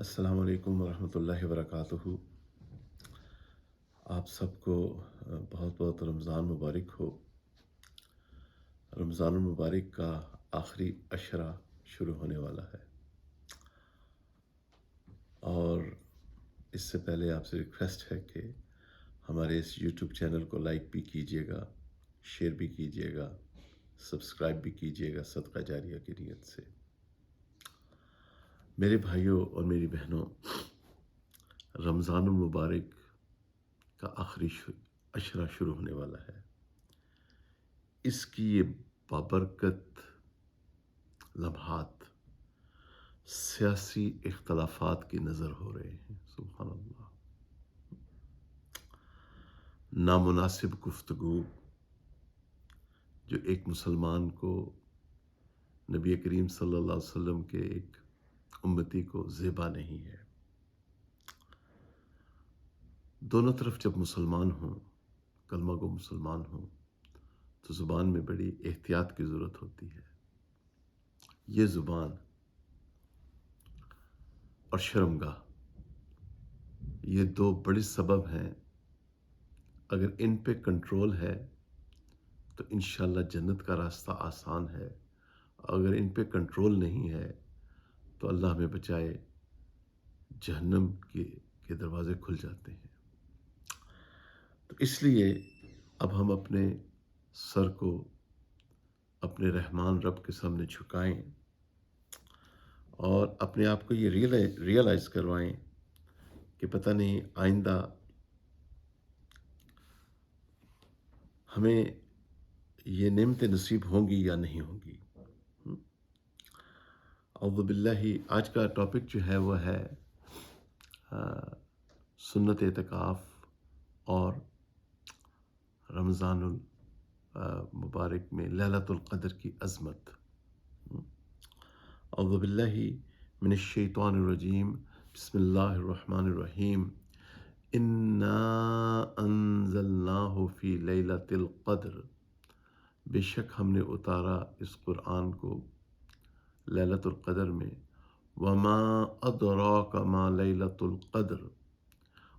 السلام علیکم ورحمۃ اللہ وبرکاتہ۔ آپ سب کو بہت بہت رمضان مبارک ہو۔ رمضان المبارک کا آخری عشرہ شروع ہونے والا ہے، اور اس سے پہلے آپ سے ریکویسٹ ہے کہ ہمارے اس یوٹیوب چینل کو لائک بھی کیجیے گا، شیئر بھی کیجیے گا، سبسکرائب بھی کیجیے گا صدقہ جاریہ کی نیت سے۔ میرے بھائیوں اور میری بہنوں، رمضان المبارک کا آخری عشرہ شروع ہونے والا ہے۔ اس کی یہ بابرکت لمحات سیاسی اختلافات کی نظر ہو رہے ہیں۔ سبحان اللہ، نامناسب گفتگو جو ایک مسلمان کو، نبی کریم صلی اللہ علیہ وسلم کے ایک امتی کو زیبا نہیں ہے۔ دونوں طرف جب مسلمان ہوں، کلمہ گو مسلمان ہوں، تو زبان میں بڑی احتیاط کی ضرورت ہوتی ہے۔ یہ زبان اور شرمگاہ، یہ دو بڑے سبب ہیں، اگر ان پہ کنٹرول ہے تو انشاءاللہ جنت کا راستہ آسان ہے۔ اگر ان پہ کنٹرول نہیں ہے تو اللہ ہمیں بچائے، جہنم کے دروازے کھل جاتے ہیں۔ تو اس لیے اب ہم اپنے سر کو اپنے رحمان رب کے سامنے جھکائیں اور اپنے آپ کو یہ ریئلائز کروائیں کہ پتہ نہیں آئندہ ہمیں یہ نعمتیں نصیب ہوں گی یا نہیں ہوں گی۔ اعوذ باللہ، آج کا ٹاپک جو ہے وہ ہے سنت اعتکاف اور رمضان المبارک میں لیلۃ القدر کی عظمت۔ اعوذ باللہ من الشیطان الرجیم، بسم اللہ الرحمن الرحیم۔ انا انزلناہ فی لیلۃ القدر، بے شک ہم نے اتارا اس قرآن کو لیلۃ القدر میں۔ وما ادراک ما لیلۃ القدر،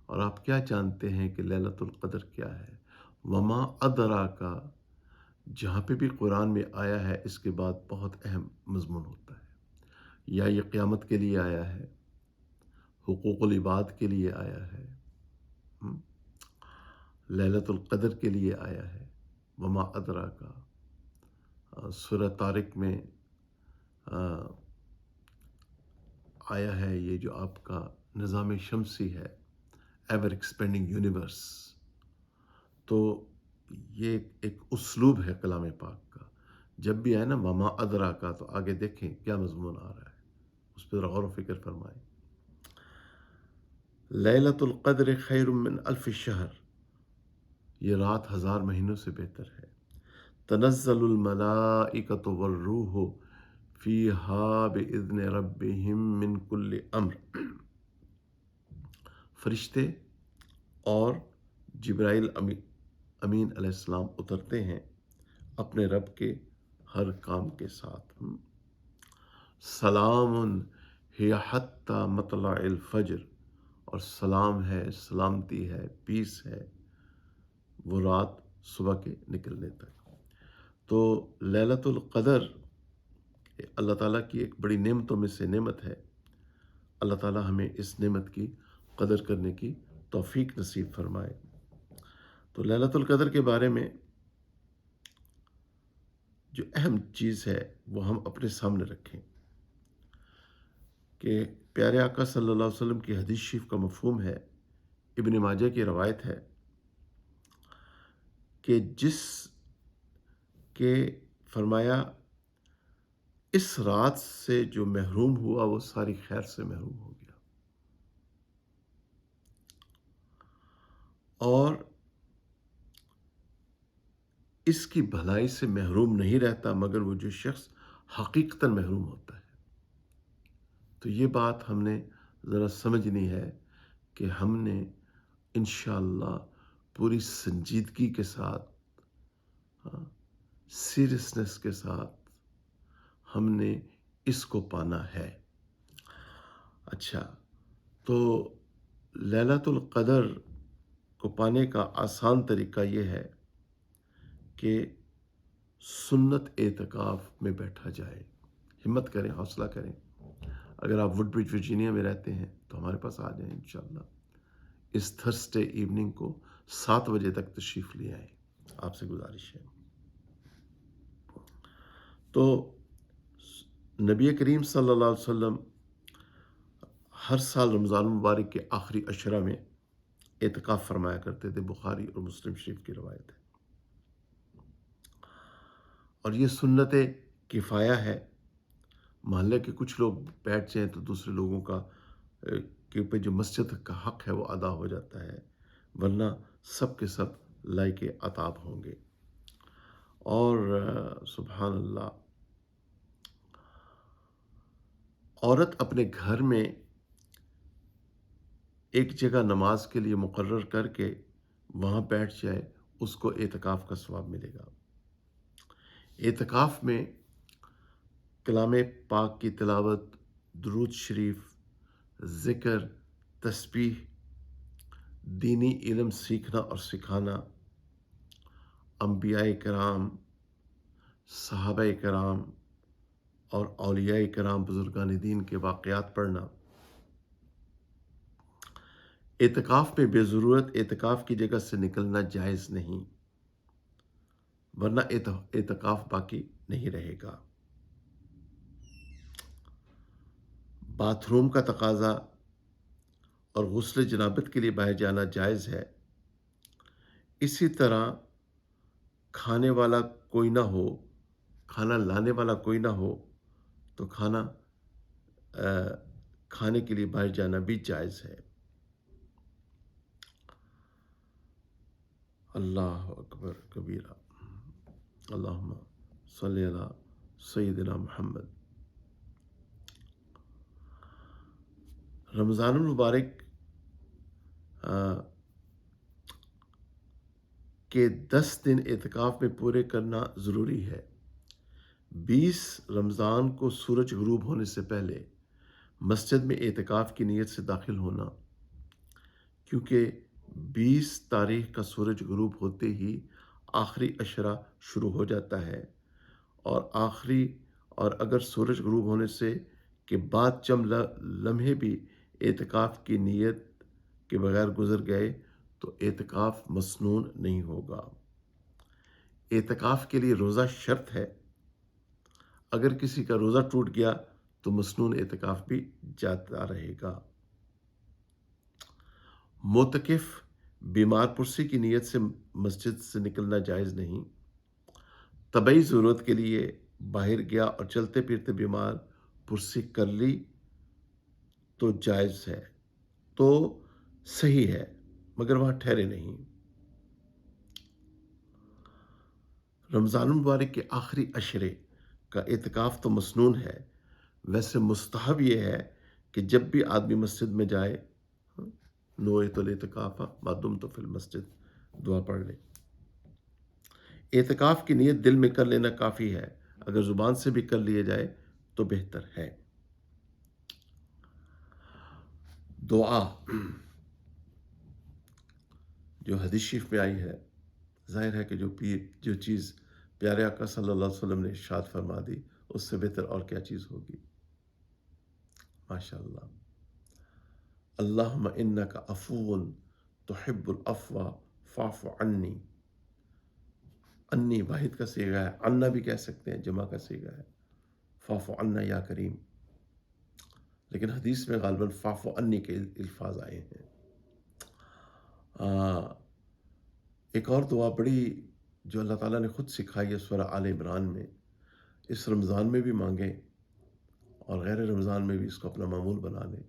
اور آپ کیا جانتے ہیں کہ لیلۃ القدر کیا ہے؟ وما ادراک، جہاں پہ بھی قرآن میں آیا ہے اس کے بعد بہت اہم مضمون ہوتا ہے۔ یا یہ قیامت کے لیے آیا ہے، حقوق العباد کے لیے آیا ہے، لیلۃ القدر کے لیے آیا ہے۔ وما ادراک، سورہ طارق میں آیا ہے، یہ جو آپ کا نظام شمسی ہے، ایور ایکسپینڈنگ یونیورس، تو یہ ایک اسلوب ہے کلام پاک کا۔ جب بھی آئے نا وما ادراکا، تو آگے دیکھیں کیا مضمون آ رہا ہے، اس پہ غور و فکر فرمائیں۔ لیلۃ القدر خیر من الف شہر، یہ رات 1000 مہینوں سے بہتر ہے۔ تنزل الملائکۃ والروح فیہا باذن ربہم من کل امر، فرشتے اور جبرائیل امین علیہ السلام اترتے ہیں اپنے رب کے ہر کام کے ساتھ۔ سلام ہی حتی مطلع الفجر، اور سلام ہے، سلامتی ہے، پیس ہے وہ رات صبح کے نکلنے تک۔ تو لیلۃ القدر اللہ تعالیٰ کی ایک بڑی نعمتوں میں سے نعمت ہے۔ اللہ تعالیٰ ہمیں اس نعمت کی قدر کرنے کی توفیق نصیب فرمائے۔ تو لیلۃ القدر کے بارے میں جو اہم چیز ہے وہ ہم اپنے سامنے رکھیں کہ پیارے آقا صلی اللہ علیہ وسلم کی حدیث شریف کا مفہوم ہے، ابن ماجہ کی روایت ہے کہ جس کے فرمایا اس رات سے جو محروم ہوا وہ ساری خیر سے محروم ہو گیا، اور اس کی بھلائی سے محروم نہیں رہتا مگر وہ جو شخص حقیقتاً محروم ہوتا ہے۔ تو یہ بات ہم نے ذرا سمجھنی ہے کہ ہم نے انشاءاللہ پوری سنجیدگی کے ساتھ، سیریسنس کے ساتھ ہم نے اس کو پانا ہے۔ اچھا، تو لیلۃ القدر کو پانے کا آسان طریقہ یہ ہے کہ سنت اعتکاف میں بیٹھا جائے. ہمت کریں، حوصلہ کریں. اگر آپ وڈ برج ورجینیا میں رہتے ہیں تو ہمارے پاس آ جائیں انشاءاللہ. اس تھرسڈے ایوننگ کو 7 بجے تک تشریف لے آئیں. آپ سے گزارش ہے. تو نبی کریم صلی اللہ علیہ وسلم ہر سال رمضان المبارک کے آخری عشرہ میں اعتکاف فرمایا کرتے تھے. بخاری اور مسلم شریف کی روایت ہے. اور یہ سنت کفایہ ہے. محلے کے کچھ لوگ بیٹھ جائیں تو دوسرے لوگوں کا کے اوپر جو مسجد کا حق ہے وہ ادا ہو جاتا ہے، ورنہ سب کے سب لائق عطاب ہوں گے. اور سبحان اللہ، عورت اپنے گھر میں ایک جگہ نماز کے لیے مقرر کر کے وہاں بیٹھ جائے، اس کو اعتکاف کا ثواب ملے گا. اعتکاف میں کلام پاک کی تلاوت، درود شریف، ذکر، تسبیح، دینی علم سیکھنا اور سکھانا، انبیاء کرام، صحابہ کرام اور اولیاء کرام بزرگان دین کے واقعات پڑھنا. اعتکاف میں بے ضرورت اعتکاف کی جگہ سے نکلنا جائز نہیں، ورنہ اعتکاف باقی نہیں رہے گا. باتھ روم کا تقاضا اور غسل جنابت کے لیے باہر جانا جائز ہے. اسی طرح کھانے والا کوئی نہ ہو، کھانا لانے والا کوئی نہ ہو تو کھانے کے لیے باہر جانا بھی جائز ہے. اللہ اکبر کبیرہ. اللہم صلی علی سیدنا محمد. رمضان المبارک کے 10 دن اعتکاف میں پورے کرنا ضروری ہے. 20 رمضان کو سورج غروب ہونے سے پہلے مسجد میں اعتکاف کی نیت سے داخل ہونا، کیونکہ 20 تاریخ کا سورج غروب ہوتے ہی آخری عشرہ شروع ہو جاتا ہے. اور اگر سورج غروب ہونے سے کے بعد چند لمحے بھی اعتکاف کی نیت کے بغیر گزر گئے تو اعتکاف مسنون نہیں ہوگا. اعتکاف کے لیے روزہ شرط ہے. اگر کسی کا روزہ ٹوٹ گیا تو مسنون اعتکاف بھی جاتا رہے گا. معتکف بیمار پرسی کی نیت سے مسجد سے نکلنا جائز نہیں. طبعی ضرورت کے لیے باہر گیا اور چلتے پھرتے بیمار پرسی کر لی تو جائز ہے، تو صحیح ہے، مگر وہاں ٹھہرے نہیں. رمضان المبارک کے آخری عشرے کا اعتکاف تو مسنون ہے. ویسے مستحب یہ ہے کہ جب بھی آدمی مسجد میں جائے، نویت الاعتکاف ما دمت فی المسجد، دعا پڑھ لے. اعتکاف کی نیت دل میں کر لینا کافی ہے. اگر زبان سے بھی کر لیا جائے تو بہتر ہے. دعا جو حدیث شریف میں آئی ہے، ظاہر ہے کہ جو چیز پیارے آقا صلی اللہ علیہ وسلم نے ارشاد فرما دی، اس سے بہتر اور کیا چیز ہوگی. ماشاء اللہ. اللہم انک عفو تحب العفو فاعف عنی. انی واحد کا صیغہ ہے، عنا بھی کہہ سکتے ہیں، جمع کا صیغہ ہے. فاعف عنا یا کریم، لیکن حدیث میں غالباً فاعف عنی کے الفاظ آئے ہیں. ایک اور دعا بڑی جو اللہ تعالیٰ نے خود سکھائی ہے سورہ آل عمران میں، اس رمضان میں بھی مانگیں اور غیر رمضان میں بھی اس کو اپنا معمول بنا لیں.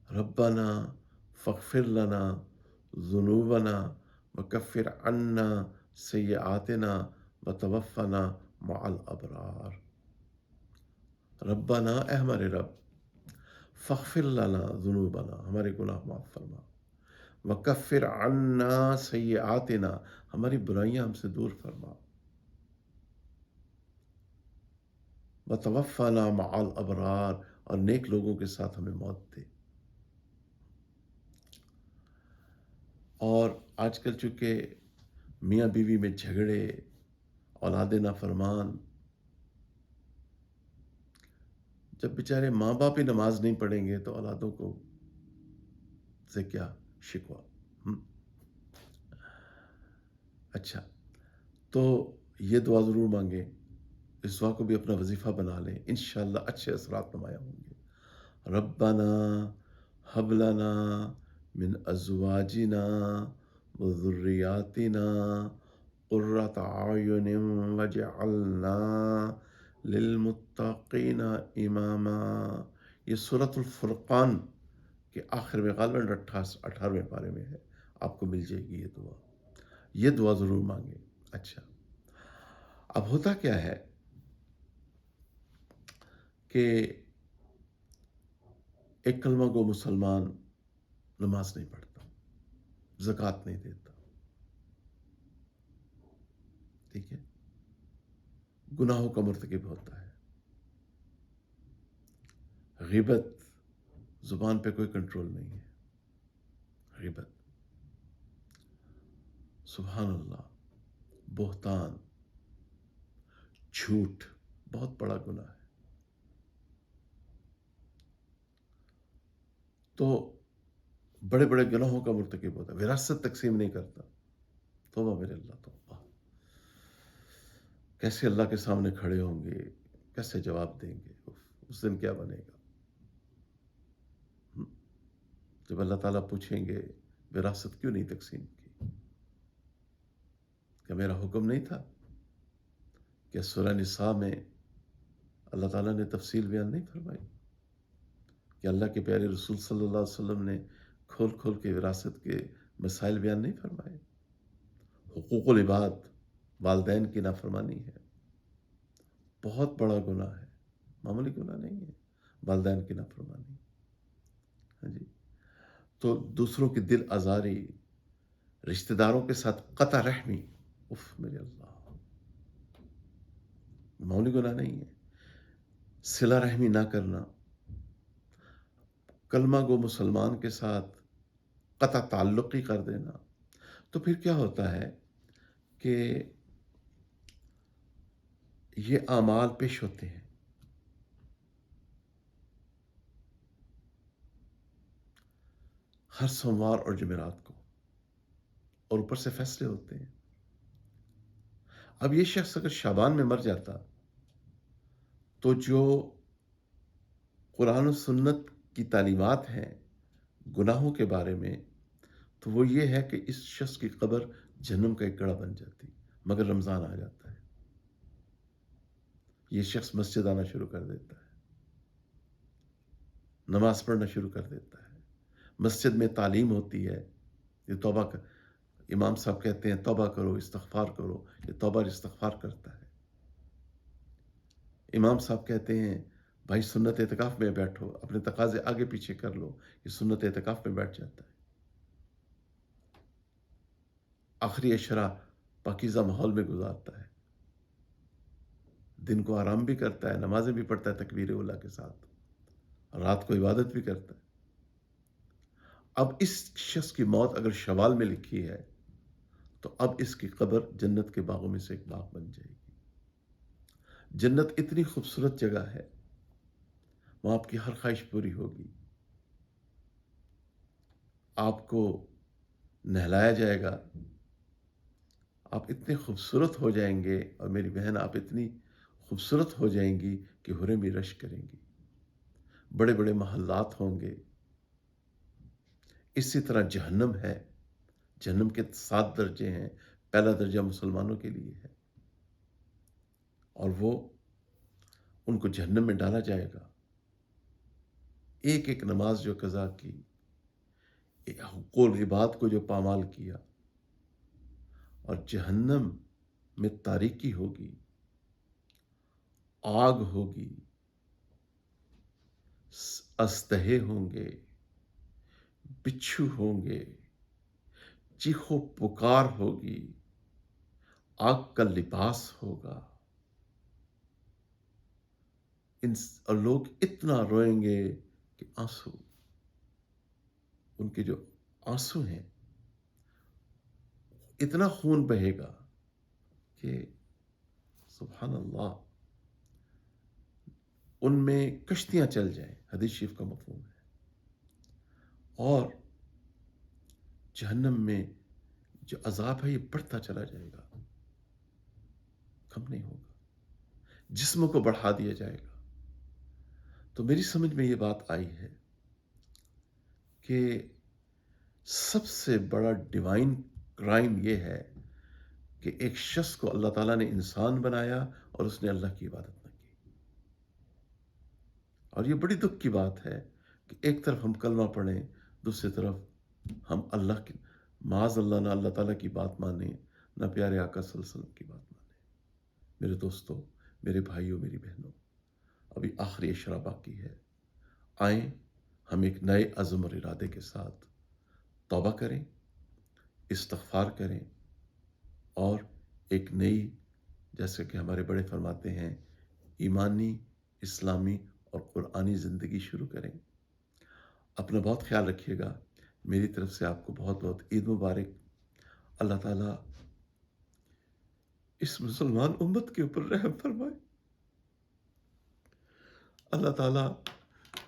ربنا فاغفر لنا ذنوبنا وکفر عنا سیئاتنا وتوفنا مع الابرار. ربنا، اے ہمارے رب، فاغفر لنا ذنوبنا، ہمارے گناہ معاف فرما، وکفر عنا سیئاتنا، ہماری برائیاں ہم سے دور فرما، وتوفنا مع الابرار، اور نیک لوگوں کے ساتھ ہمیں موت دے. اور آج کل چونکہ میاں بیوی میں جھگڑے، اولاد نافرمان، جب بیچارے ماں باپ ہی نماز نہیں پڑھیں گے تو اولادوں کو سے کیا شکوہ؟ ہم؟ اچھا، تو یہ دعا ضرور مانگیں، اس دعا کو بھی اپنا وظیفہ بنا لیں، انشاءاللہ اچھے اثرات نمایاں ہوں گے۔ ربنا هب لنا من ازواجنا وذریاتنا قرۃ اعین واجعلنا للمتقین اماما۔ یہ سورۃ الفرقان کے آخر میں غالباً 18ویں پارے میں ہے، آپ کو مل جائے گی یہ دعا، یہ دعا ضرور مانگیں۔ اچھا، اب ہوتا کیا ہے کہ ایک کلمہ گو مسلمان نماز نہیں پڑھتا، زکوٰۃ نہیں دیتا، ٹھیک ہے، گناہوں کا مرتکب ہوتا ہے، غیبت، زبان پہ کوئی کنٹرول نہیں ہے، غیبت، سبحان اللہ، بہتان، جھوٹ بہت بڑا گناہ ہے۔ تو بڑے بڑے گناہوں کا مرتکب ہوتا ہے، وراثت تقسیم نہیں کرتا، توبہ میرے اللہ، توبہ، کیسے اللہ کے سامنے کھڑے ہوں گے، کیسے جواب دیں گے، اس دن کیا بنے گا جب اللہ تعالیٰ پوچھیں گے وراثت کیوں نہیں تقسیم کی؟ کیا میرا حکم نہیں تھا؟ کیا سورہ نساء میں اللہ تعالیٰ نے تفصیل بیان نہیں فرمائی؟ کہ اللہ کے پیارے رسول صلی اللہ علیہ وسلم نے کھول کھول کے وراثت کے مسائل بیان نہیں فرمائے؟ حقوق العباد، والدین کی نافرمانی ہے، بہت بڑا گناہ ہے، معمولی گناہ نہیں ہے والدین کی نافرمانی۔ ہاں جی، تو دوسروں کی دل آزاری، رشتہ داروں کے ساتھ قطع رحمی، اف میرے اللہ، معمولی گناہ نہیں ہے، صلہ رحمی نہ کرنا، کلمہ گو مسلمان کے ساتھ قطع تعلقی کر دینا، تو پھر کیا ہوتا ہے کہ یہ اعمال پیش ہوتے ہیں، ہر سوموار اور جمعرات کو، اور اوپر سے فیصلے ہوتے ہیں۔ اب یہ شخص اگر شعبان میں مر جاتا تو جو قرآن و سنت کی تعلیمات ہیں گناہوں کے بارے میں، تو وہ یہ ہے کہ اس شخص کی قبر جہنم کا ایک گڑھا بن جاتی، مگر رمضان آ جاتا ہے، یہ شخص مسجد آنا شروع کر دیتا ہے، نماز پڑھنا شروع کر دیتا ہے، مسجد میں تعلیم ہوتی ہے، یہ توبہ کا امام صاحب کہتے ہیں توبہ کرو، استغفار کرو، یہ توبہ اور استغفار کرتا ہے۔ امام صاحب کہتے ہیں بھائی سنت اعتکاف میں بیٹھو، اپنے تقاضے آگے پیچھے کر لو، یہ سنت اعتکاف میں بیٹھ جاتا ہے، آخری عشرہ پاکیزہ ماحول میں گزارتا ہے، دن کو آرام بھی کرتا ہے، نمازیں بھی پڑھتا ہے تکبیر اولیٰ کے ساتھ، رات کو عبادت بھی کرتا ہے۔ اب اس شخص کی موت اگر شوال میں لکھی ہے تو اب اس کی قبر جنت کے باغوں میں سے ایک باغ بن جائے گی۔ جنت اتنی خوبصورت جگہ ہے، وہاں آپ کی ہر خواہش پوری ہوگی، آپ کو نہلایا جائے گا، آپ اتنے خوبصورت ہو جائیں گے، اور میری بہن آپ اتنی خوبصورت ہو جائیں گی کہ حوریں بھی رش کریں گی، بڑے بڑے محلات ہوں گے۔ اسی طرح جہنم ہے، جہنم کے 7 درجے ہیں، پہلا درجہ مسلمانوں کے لیے ہے، اور وہ ان کو جہنم میں ڈالا جائے گا، ایک ایک نماز جو قضا کی، حقوق العباد کو جو پامال کیا، اور جہنم میں تاریکی ہوگی، آگ ہوگی، استہے ہوں گے، بچھو ہوں گے، چیخو پکار ہوگی، آگ کا لباس ہوگا، اور لوگ اتنا روئیں گے کہ آنسو، ان کے جو آنسو ہیں اتنا خون بہے گا کہ سبحان اللہ، ان میں کشتیاں چل جائیں، حدیث شریف کا مفہوم ہے، اور جہنم میں جو عذاب ہے یہ بڑھتا چلا جائے گا، کم نہیں ہوگا، جسموں کو بڑھا دیا جائے گا۔ تو میری سمجھ میں یہ بات آئی ہے کہ سب سے بڑا ڈیوائن کرائم یہ ہے کہ ایک شخص کو اللہ تعالیٰ نے انسان بنایا اور اس نے اللہ کی عبادت نہ کی۔ اور یہ بڑی دکھ کی بات ہے کہ ایک طرف ہم کلمہ پڑھیں، دوسری طرف ہم اللہ کی، معاذ اللہ، نہ اللہ تعالیٰ کی بات مانیں، نہ پیارے آقا صلی اللہ علیہ وسلم کی بات مانیں۔ میرے دوستوں، میرے بھائیوں، میری بہنوں، ابھی آخری اشرا باقی ہے۔ آئیں ہم ایک نئے عزم اور ارادے کے ساتھ توبہ کریں، استغفار کریں، اور ایک نئی، جیسے کہ ہمارے بڑے فرماتے ہیں، ایمانی، اسلامی اور قرآنی زندگی شروع کریں۔ اپنا بہت خیال رکھیے گا۔ میری طرف سے آپ کو بہت بہت عید مبارک۔ اللہ تعالیٰ اس مسلمان امت کے اوپر رحم فرمائے۔ اللہ تعالیٰ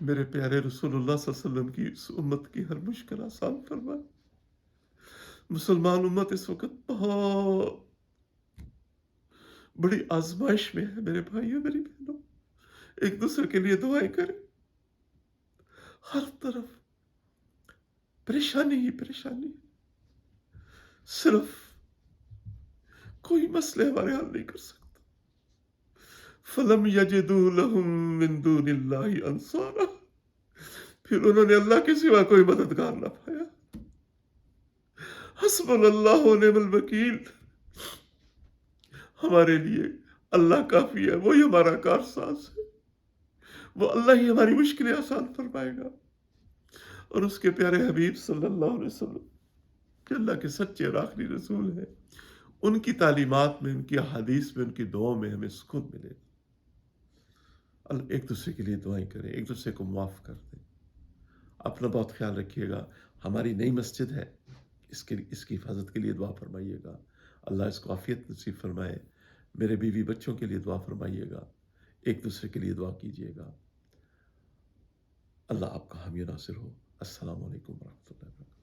میرے پیارے رسول اللہ صلی اللہ علیہ وسلم کی اس امت کی ہر مشکل آسان فرمائے۔ مسلمان امت اس وقت بہت بڑی آزمائش میں ہے میرے بھائیوں، میری بہنوں۔ ایک دوسرے کے لیے دعائیں کریں۔ ہر طرف پریشانی ہی پریشانی ہے، صرف کوئی مسئلے ہمارے حل نہیں کر سکتا۔ فَلَمْ يَجِدُوا لَهُم مِّن دُونِ اللَّهِ أَنصَارًا، پھر انہوں نے اللہ کے سوا کوئی مددگار نہ پایا۔ حسبنا اللہ ونعم الوکیل، ہمارے لیے اللہ کافی ہے، وہی ہمارا کارساز ہے، وہ اللہ ہی ہماری مشکلیں آسان فرمائے گا۔ اور اس کے پیارے حبیب صلی اللہ علیہ وسلم، کہ اللہ کے سچے اور آخری رسول ہیں، ان کی تعلیمات میں، ان کی احادیث میں، ان کی دعاؤں میں ہمیں سکون ملے گا۔ ایک دوسرے کے لیے دعائیں کریں، ایک دوسرے کو معاف کر دیں۔ اپنا بہت خیال رکھیے گا۔ ہماری نئی مسجد ہے، اس کی حفاظت کے لیے دعا فرمائیے گا۔ اللہ اس کو عافیت نصیب فرمائے۔ میرے بیوی بچوں کے لیے دعا فرمائیے گا۔ ایک دوسرے کے لیے دعا کیجیے گا۔ اللہ آپ کا حامی و ناصر ہو۔ السلام علیکم ورحمۃ اللہ وبرکاتہ۔